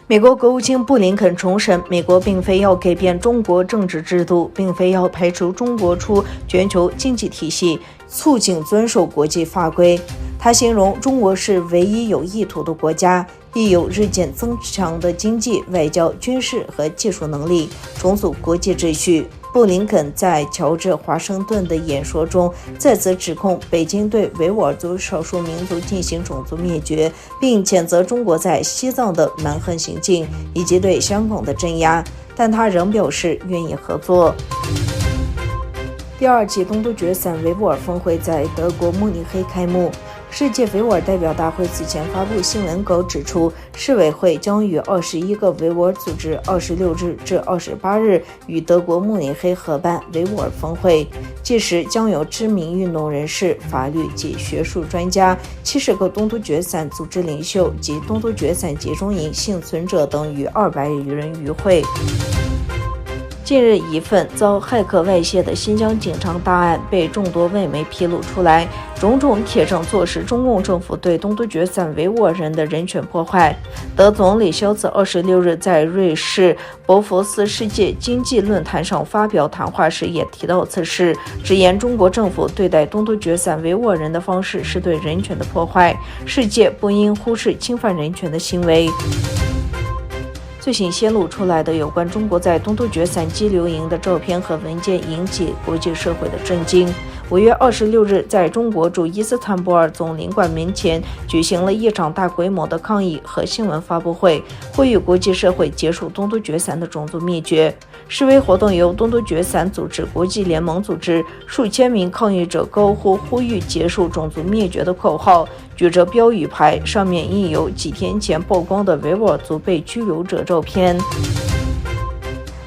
美国国务卿布林肯重申，美国并非要改变中国政治制度，并非要排除中国出全球经济体系，促进遵守国际法规。他形容中国是唯一有意图的国家，亦有日渐增强的经济、外交、军事和技术能力，重塑国际秩序。布林肯在乔治华盛顿的演说中再次指控北京对维吾尔族少数民族进行种族灭绝，并谴责中国在西藏的蛮横行径以及对香港的镇压，但他仍表示愿意合作。第二届东突厥散维吾尔峰会在德国慕尼黑开幕。世界维吾尔代表大会此前发布新闻稿指出，世委会将与21个维吾尔组织26日至28日与德国慕尼黑合办维吾尔峰会，届时将有知名运动人士、法律及学术专家、70个东突厥散组织领袖及东突厥散集中营幸存者等逾200余人与会。近日，一份遭骇客外泄的新疆警察大案被众多外媒披露出来，种种铁证坐实中共政府对东突厥散维吾尔人的人权破坏。德总理肖兹26日在瑞士博佛斯世界经济论坛上发表谈话时也提到此事，直言中国政府对待东突厥散维吾尔人的方式是对人权的破坏，世界不应忽视侵犯人权的行为。最新泄露出来的有关中国在东突厥散激流营的照片和文件引起国际社会的震惊。5月26日，在中国驻伊斯坦布尔总领馆门前举行了一场大规模的抗议和新闻发布会，呼吁国际社会结束东突厥散的种族灭绝。示威活动由东突厥散组织国际联盟组织，数千名抗议者高呼吁结束种族灭绝的口号，举着标语牌，上面印有几天前曝光的维吾尔族被拘留者照片。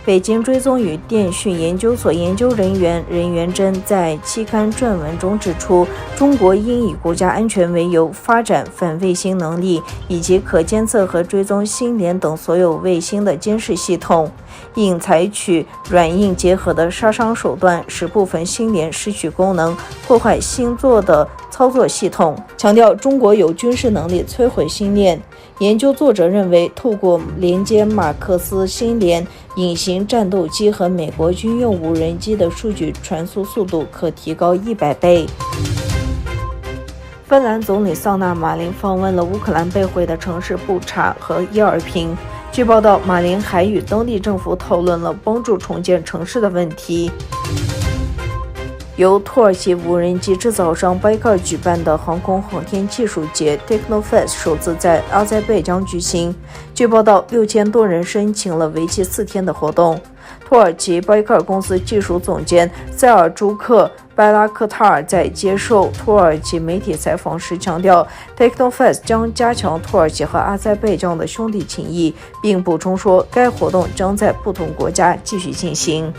北京追踪与电讯研究所研究人员任元珍在期刊撰文中指出，中国应以国家安全为由，发展反卫星能力，以及可监测和追踪星联等所有卫星的监视系统，应采取软硬结合的杀伤手段，使部分星联失去功能，破坏星座的操作系统，强调中国有军事能力摧毁星链。研究作者认为，透过连接马克思星联、隐形战斗机和美国军用无人机的数据传输速度可提高100倍。芬兰总理桑纳马林访问了乌克兰被毁的城市布查和伊尔平。据报道，马林还与当地政府讨论了帮助重建城市的问题。由土耳其无人机制造商 Baykar 举办的航空航天技术节 Teknofest 首次在阿塞拜疆举行。据报道，6000多人申请了为期4天的活动。土耳其 Baykar 公司技术总监塞尔朱克·拜拉克塔尔在接受土耳其媒体采访时强调， Teknofest 将加强土耳其和阿塞拜疆的兄弟情谊，并补充说，该活动将在不同国家继续进行。